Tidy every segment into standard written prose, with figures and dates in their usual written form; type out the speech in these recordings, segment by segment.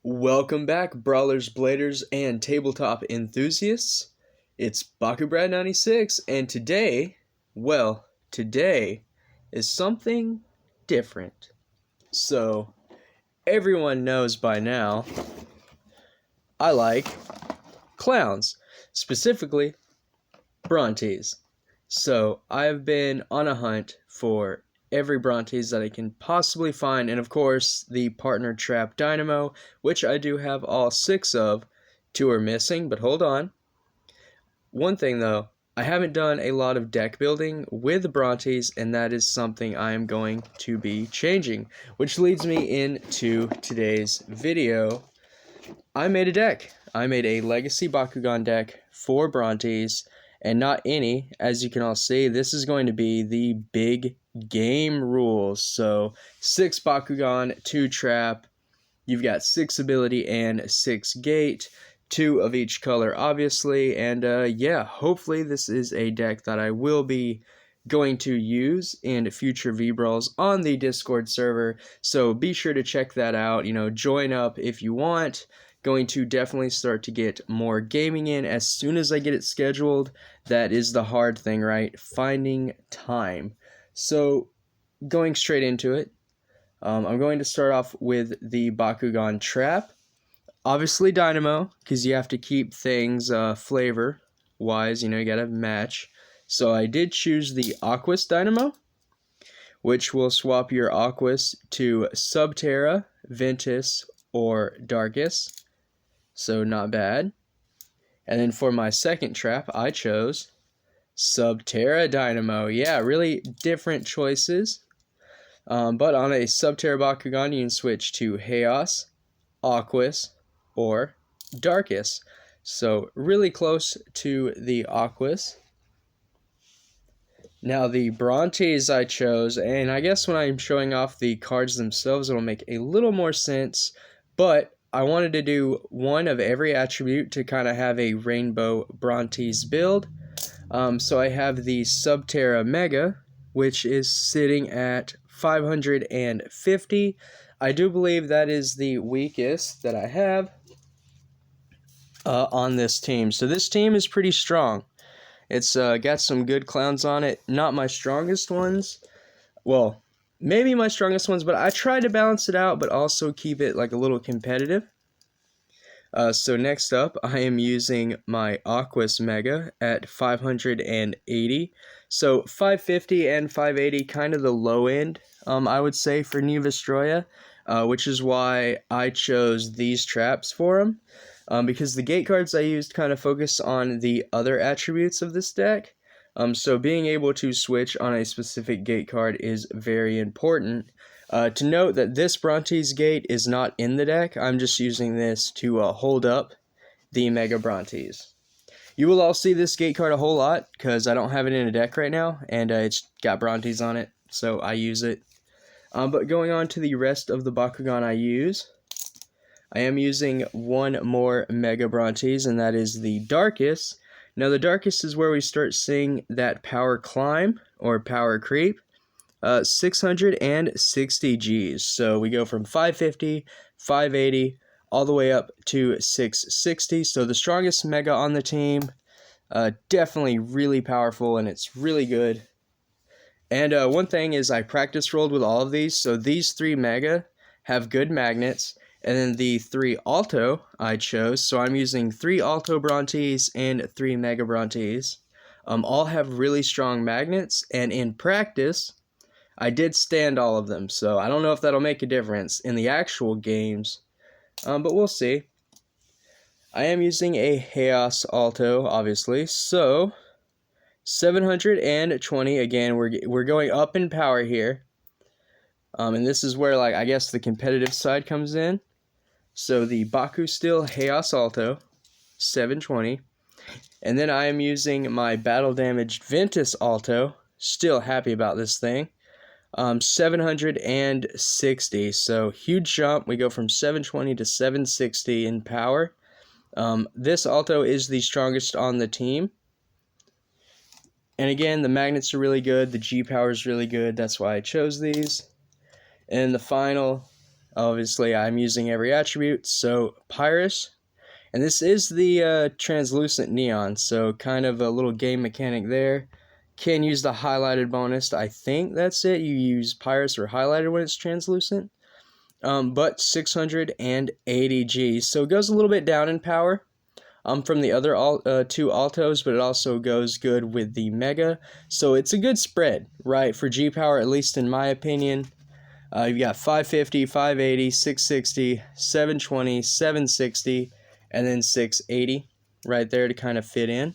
Welcome back, brawlers, bladers, and tabletop enthusiasts. It's BAKUGAN96, and today is something different. So, everyone knows by now, I like clowns, specifically Brontes. So, I've been on a hunt for every Brontes that I can possibly find, and of course the partner trap dynamo, which I do have all 6 of. 2 are missing, but hold on. One thing though, I haven't done a lot of deck building with Brontes, and that is something I am going to be changing, which leads me into today's video. I made a deck. I made a Legacy Bakugan deck for Brontes, and not any, as you can all see. This is going to be the big game rules. So 6 Bakugan, 2 trap, you've got 6 ability and 6 gate, 2 of each color obviously, and yeah, hopefully this is a deck that I will be going to use in future vbrawls on the Discord server, so be sure to check that out. Join up if you want. Going to definitely start to get more gaming in as soon as I get it scheduled. That is the hard thing, right? Finding time. So, going straight into it, I'm going to start off with the Bakugan Trap. Obviously Dynamo, because you have to keep things flavor-wise, you gotta match. So I did choose the Aquas Dynamo, which will swap your Aquas to Subterra, Ventus, or Darkus. So not bad. And then for my second trap, I chose Subterra Dynamo. Yeah, really different choices. But on a Subterra Bakugan, you can switch to Chaos, Aquas, or Darkus. So really close to the Aquas. Now the Brontes I chose, and I guess when I'm showing off the cards themselves, it'll make a little more sense, but I wanted to do one of every attribute to kind of have a rainbow Brontes build. So I have the Subterra Mega, which is sitting at 550. I do believe that is the weakest that I have on this team. So this team is pretty strong. It's got some good clowns on it. Not my strongest ones. Well, maybe my strongest ones, but I try to balance it out, but also keep it like a little competitive. So next up, I am using my Aquas Mega at 580. So 550 and 580, kind of the low end, I would say, for New Vestroya, which is why I chose these traps for them. Because the gate cards I used kind of focus on the other attributes of this deck. So being able to switch on a specific gate card is very important. To note that this Brontes gate is not in the deck. I'm just using this to hold up the Mega Brontes. You will all see this gate card a whole lot because I don't have it in a deck right now, and it's got Brontes on it, so I use it. But going on to the rest of the Bakugan I use, I am using one more Mega Brontes, and that is the Darkus. Now the Darkus is where we start seeing that power climb, or power creep. 660 Gs. So we go from 550, 580, all the way up to 660. So the strongest Mega on the team. Definitely really powerful, and it's really good. And one thing is I practice rolled with all of these. So these 3 Mega have good magnets. And then the 3 Alto I chose. So I'm using 3 Alto Brontes and 3 Mega Brontes. All have really strong magnets. And in practice, I did stand all of them, so I don't know if that'll make a difference in the actual games, but we'll see. I am using a Chaos Alto, obviously, so 720, again, we're going up in power here, and this is where, like, I guess the competitive side comes in. So the Baku Steel Chaos Alto, 720, and then I am using my Battle Damaged Ventus Alto, still happy about this thing. 760, so huge jump. We go from 720 to 760 in power. This Alto is the strongest on the team. And again, the magnets are really good. The G power is really good. That's why I chose these. And the final Obviously, I'm using every attribute, so Pyrus. And this is the translucent neon, so kind of a little game mechanic there. Can use the highlighted bonus. I think that's it. You use Pyrus or highlighted when it's translucent. But 680 G, so it goes a little bit down in power from the other two altos, but it also goes good with the mega. So it's a good spread, right, for G power, at least in my opinion. You've got 550, 580, 660, 720, 760, and then 680 right there to kind of fit in.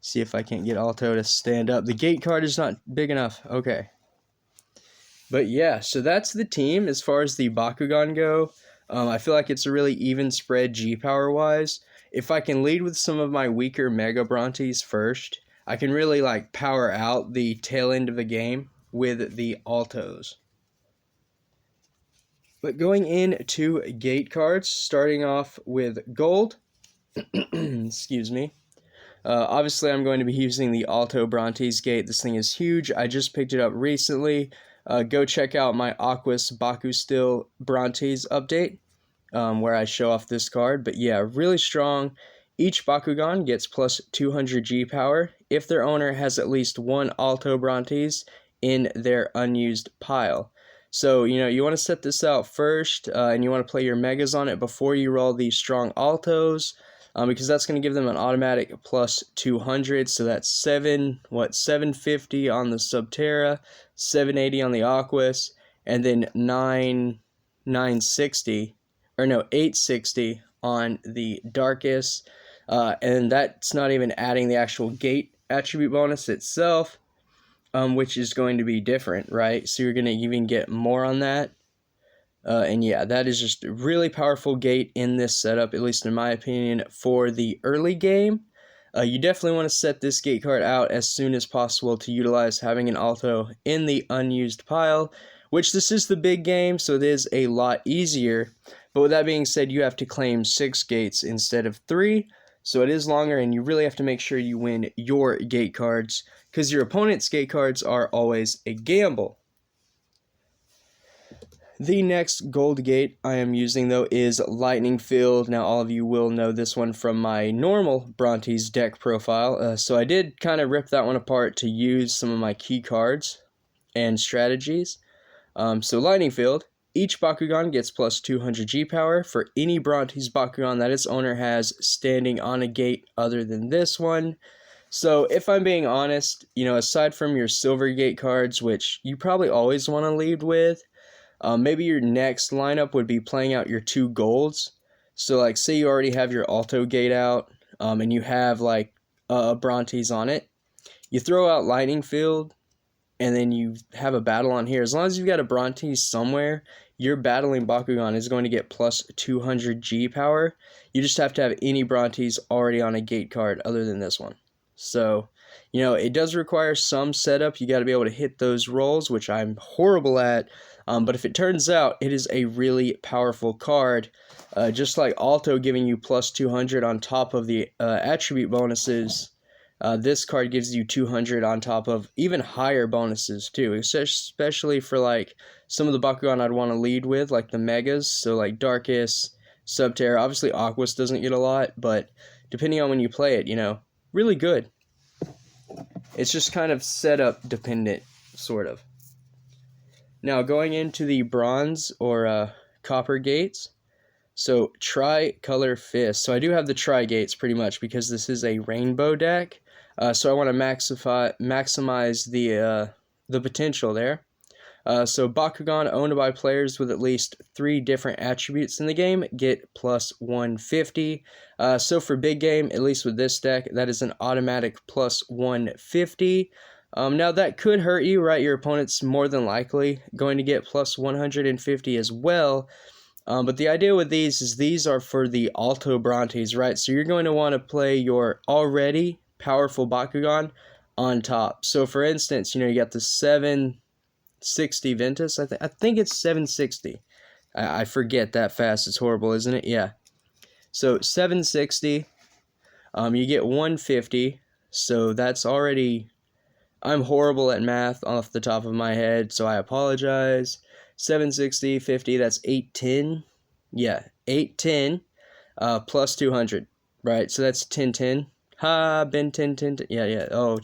See if I can't get Alto to stand up. The gate card is not big enough. Okay. But yeah, so that's the team as far as the Bakugan go. I feel like it's a really even spread G-power wise. If I can lead with some of my weaker Mega Brontes first, I can really like power out the tail end of the game with the Altos. But going into gate cards, starting off with gold, excuse me. Obviously, I'm going to be using the Alto Brontes gate. This thing is huge. I just picked it up recently. Go check out my Aquas Baku Still Brontes update, where I show off this card. But yeah, really strong. Each Bakugan gets plus 200 G power if their owner has at least one Alto Brontes in their unused pile. So, you want to set this out first, and you want to play your Megas on it before you roll these strong Altos, because that's going to give them an automatic plus 200, so that's 750 on the Subterra, 780 on the Aquas, and then 860 on the Darkest, and that's not even adding the actual gate attribute bonus itself, which is going to be different, right? So you're going to even get more on that. And yeah, that is just a really powerful gate in this setup, at least in my opinion, for the early game. You definitely want to set this gate card out as soon as possible to utilize having an Alto in the unused pile, which this is the big game, so it is a lot easier. But with that being said, you have to claim 6 gates instead of 3, so it is longer, and you really have to make sure you win your gate cards, because your opponent's gate cards are always a gamble. The next gold gate I am using, though, is Lightning Field. Now, all of you will know this one from my normal Brontes deck profile, so I did kind of rip that one apart to use some of my key cards and strategies. So Lightning Field, each Bakugan gets plus 200 G power for any Brontes Bakugan that its owner has standing on a gate other than this one. So if I'm being honest, aside from your silver gate cards, which you probably always want to lead with, maybe your next lineup would be playing out your 2 golds. So like say you already have your Alto gate out, and you have like a Brontes on it. You throw out Lightning Field, and then you have a battle on here. As long as you've got a Brontes somewhere, your battling Bakugan is going to get plus 200 G power. You just have to have any Brontes already on a gate card other than this one. So, it does require some setup. You got to be able to hit those rolls, which I'm horrible at. But if it turns out it is a really powerful card, just like Alto giving you plus 200 on top of the attribute bonuses, this card gives you 200 on top of even higher bonuses too, especially for like some of the Bakugan I'd want to lead with, like the Megas, so like Darkest, Subterra. Obviously Aquas doesn't get a lot, but depending on when you play it, really good. It's just kind of setup dependent, sort of. Now, going into the bronze or copper gates, so Tri-Color Fist. So I do have the Tri-Gates pretty much because this is a rainbow deck. So I want to maximize the potential there. So Bakugan owned by players with at least 3 different attributes in the game get plus 150. So for big game, at least with this deck, that is an automatic plus 150. Now that could hurt you, right? Your opponent's more than likely going to get plus 150 as well. But the idea with these is these are for the Alto Brontes, right? So you're going to want to play your already powerful Bakugan on top. So for instance, you got the 760 Ventus. I think it's 760. I forget that fast. It's horrible, isn't it? Yeah. So 760. You get 150. So that's already... I'm horrible at math off the top of my head, so I apologize. 760, 50, that's 810. Yeah, 810 plus 200, right? So that's 1010. Ha, Ben 1010. Yeah. Oh,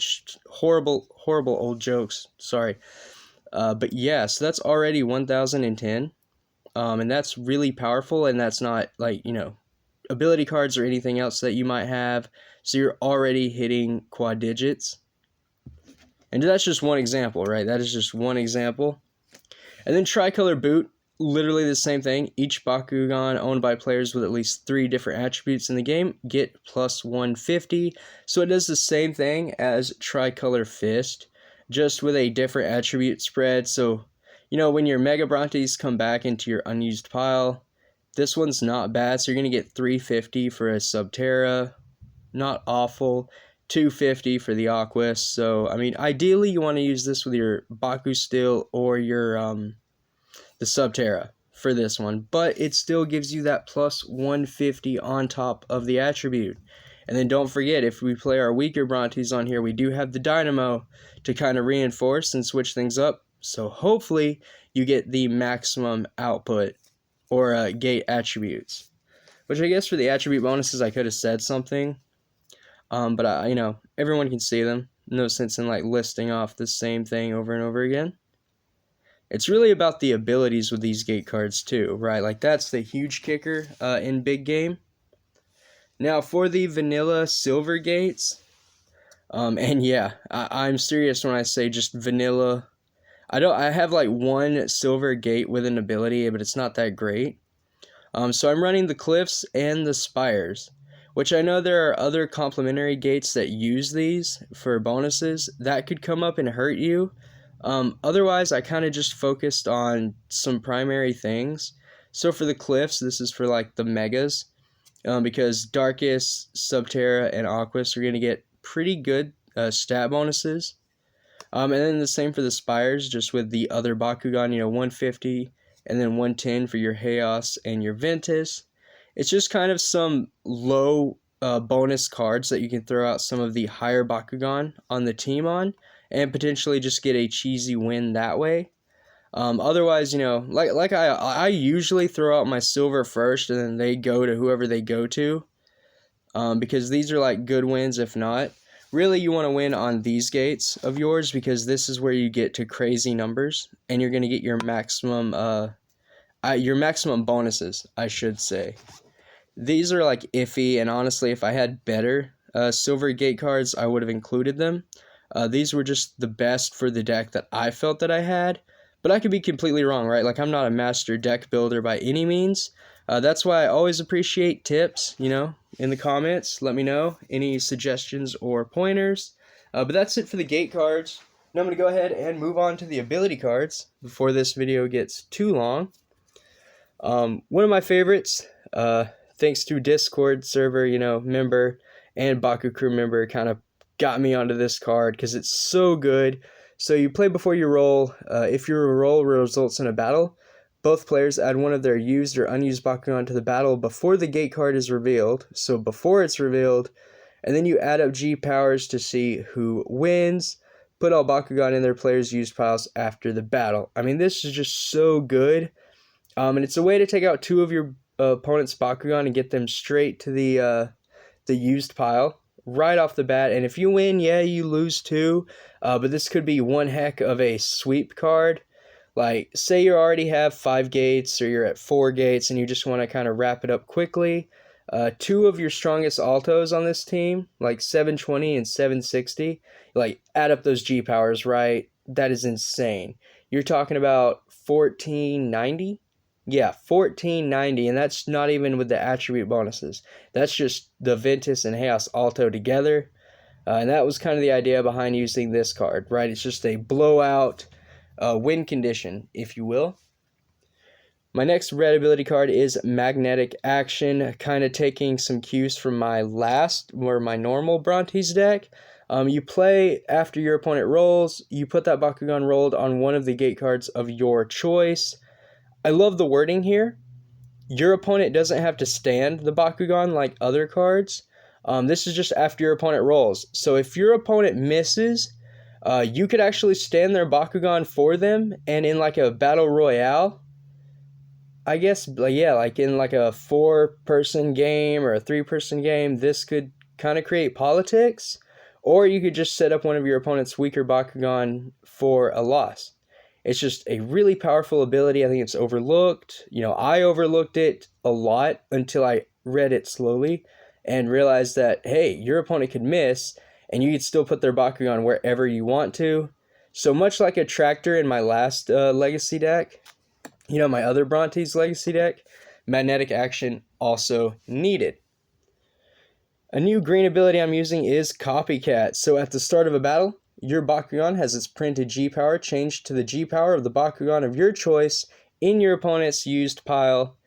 horrible old jokes. Sorry. But yeah, so that's already 1010. And that's really powerful, and that's not like, ability cards or anything else that you might have. So you're already hitting quad digits. And that's just one example, right? That is just one example. And then tricolor boot, literally the same thing. Each Bakugan owned by players with at least 3 different attributes in the game get plus 150. So it does the same thing as tricolor fist, just with a different attribute spread. So, when your Mega Brontes come back into your unused pile, this one's not bad. So you're going to get 350 for a Subterra. Not awful. 250 for the Aquas. So, ideally you want to use this with your Baku Steel or your the Subterra for this one, but it still gives you that plus 150 on top of the attribute. And then don't forget, if we play our weaker Brontes on here, we do have the Dynamo to kind of reinforce and switch things up. So hopefully you get the maximum output or gate attributes. Which I guess for the attribute bonuses I could have said something. But everyone can see them. No sense in listing off the same thing over and over again. It's really about the abilities with these gate cards too, right? That's the huge kicker in big game. Now for the vanilla silver gates, and yeah, I'm serious when I say just vanilla. I have one silver gate with an ability, but it's not that great. So I'm running the cliffs and the spires, which I know there are other complementary gates that use these for bonuses that could come up and hurt you. Otherwise, I kind of just focused on some primary things. So for the cliffs, this is for the megas, because Darkus, Subterra, and Aquas are going to get pretty good stat bonuses. And then the same for the spires, just with the other Bakugan, 150 and then 110 for your Chaos and your Ventus. It's just kind of some low bonus cards that you can throw out some of the higher Bakugan on the team on, and potentially just get a cheesy win that way. Otherwise, I usually throw out my silver first, and then they go to whoever they go to, because these are good wins. If not, really you want to win on these gates of yours, because this is where you get to crazy numbers, and you're going to get your maximum bonuses, I should say. These are iffy, and honestly, if I had better silver gate cards, I would have included them. These were just the best for the deck that I felt that I had, but I could be completely wrong, right? I'm not a master deck builder by any means. That's why I always appreciate tips, in the comments. Let me know any suggestions or pointers. But that's it for the gate cards. Now I'm going to go ahead and move on to the ability cards before this video gets too long. One of my favorites, thanks to Discord server, member and Baku crew member, kind of got me onto this card because it's so good. So you play before you roll. If your roll results in a battle, both players add one of their used or unused Bakugan to the battle before the gate card is revealed. So before it's revealed, and then you add up G powers to see who wins. Put all Bakugan in their players' used piles after the battle. This is just so good. And it's a way to take out 2 of your opponent's Bakugan and get them straight to the used pile right off the bat. And if you win, yeah, you lose 2, but this could be one heck of a sweep card. Say you already have 5 gates, or you're at 4 gates, and you just want to kind of wrap it up quickly. 2 of your strongest altos on this team, 720 and 760, add up those G powers, right? That is insane. You're talking about 1490? Yeah, 1490, and that's not even with the attribute bonuses. That's just the Ventus and Chaos Alto together. And that was kind of the idea behind using this card, right? It's just a blowout win condition, if you will. My next red ability card is Magnetic Action, kind of taking some cues from my normal Brontes deck. You play after your opponent rolls. You put that Bakugan rolled on one of the gate cards of your choice. I love the wording here. Your opponent doesn't have to stand the Bakugan like other cards. This is just after your opponent rolls. So if your opponent misses, You could actually stand their Bakugan for them, and in like a battle royale, I guess, yeah, like in like a 4-person game or a 3-person game, this could kind of create politics. Or you could just set up one of your opponent's weaker Bakugan for a loss. It's just a really powerful ability. I think it's overlooked. You know, I overlooked it a lot until I read it slowly and realized that, hey, your opponent could miss and you could still put their Bakugan wherever you want to. So much like a tractor in my last Legacy deck, you know, my other Brontes Legacy deck, magnetic action also needed. A new green ability I'm using is Copycat. So at the start of a battle, your Bakugan has its printed G power changed to the G power of the Bakugan of your choice in your opponent's used pile.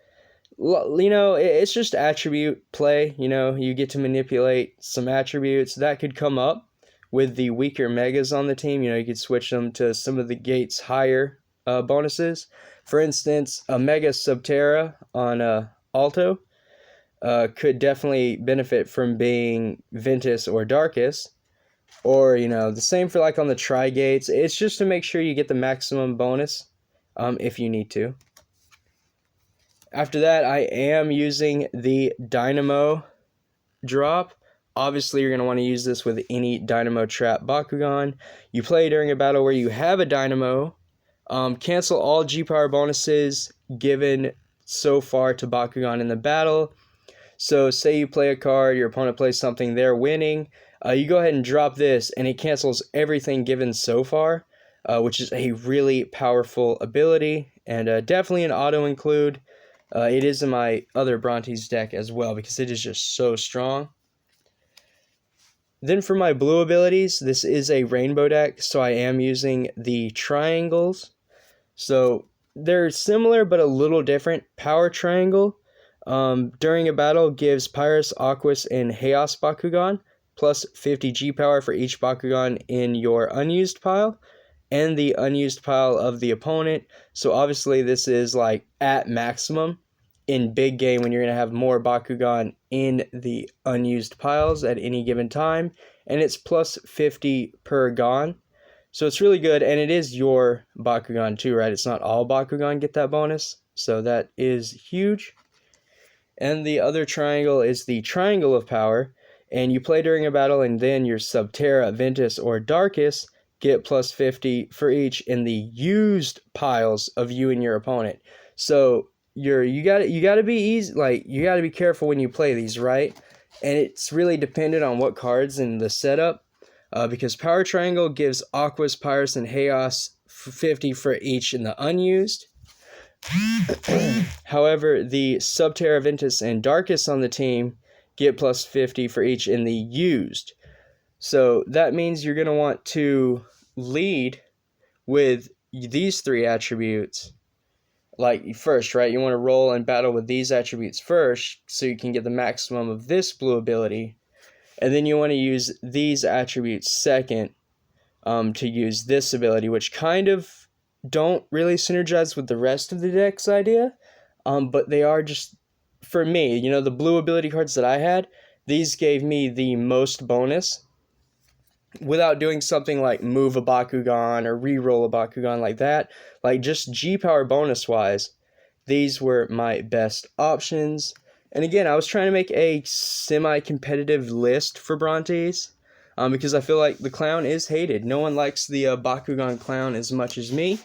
You know, it's just attribute play. You know, you get to manipulate some attributes that could come up with the weaker megas on the team. You know, you could switch them to some of the gate's higher bonuses. For instance, a Mega Subterra on Alto could definitely benefit from being Ventus or Darkus. Or, you know, the same for like on the Tri-Gates. It's just to make sure you get the maximum bonus if you need to. After that, I am using the Dynamo drop. Obviously, you're going to want to use this with any Dynamo Trap Bakugan. You play during a battle where you have a Dynamo. Cancel all G-Power bonuses given so far to Bakugan in the battle. So say you play a card, your opponent plays something, they're winning. You go ahead and drop this, and it cancels everything given so far, which is a really powerful ability, and definitely an auto-include. It is in my other Brontes deck as well, because it is just so strong. Then for my blue abilities, this is a rainbow deck, so I am using the triangles. So they're similar, but a little different. Power Triangle, during a battle, gives Pyrus, Aquas, and Chaos Bakugan, plus 50 G power for each Bakugan in your unused pile and the unused pile of the opponent. So obviously this is like at maximum in big game when you're going to have more Bakugan in the unused piles at any given time. And it's plus 50 per Gon. So it's really good, and it is your Bakugan too, right? It's not all Bakugan get that bonus. So that is huge. And the other triangle is the Triangle of Power. And you play during a battle, and then your Subterra, Ventus, or Darkus get plus 50 for each in the used piles of you and your opponent. So you gotta be easy, like you gotta be careful when you play these, right? And it's really dependent on what cards in the setup, because Power Triangle gives Aquas, Pyrus, and Chaos 50 for each in the unused. However, the Subterra, Ventus, and Darkus on the team get plus 50 for each in the used. So that means you're going to want to lead with these 3 attributes. Like first, right? You want to roll and battle with these attributes first so you can get the maximum of this blue ability. And then you want to use these attributes second to use this ability, which kind of don't really synergize with the rest of the deck's idea. But they are just, for me, you know, the blue ability cards that I had, these gave me the most bonus without doing something like move a Bakugan or re-roll a Bakugan like that. Like just G-Power bonus-wise, these were my best options. And again, I was trying to make a semi-competitive list for Brontes because I feel like the clown is hated. No one likes the Bakugan clown as much as me.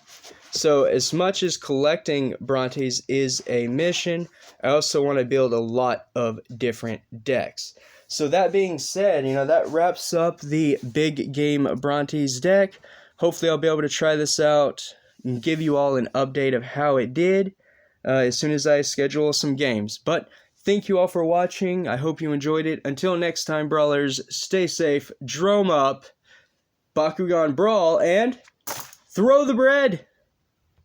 So as much as collecting Brontes is a mission, I also want to build a lot of different decks. So that being said, you know, that wraps up the big game Brontes deck. Hopefully I'll be able to try this out and give you all an update of how it did as soon as I schedule some games. But thank you all for watching. I hope you enjoyed it. Until next time, brawlers, stay safe, drome up, Bakugan brawl, and throw the bread!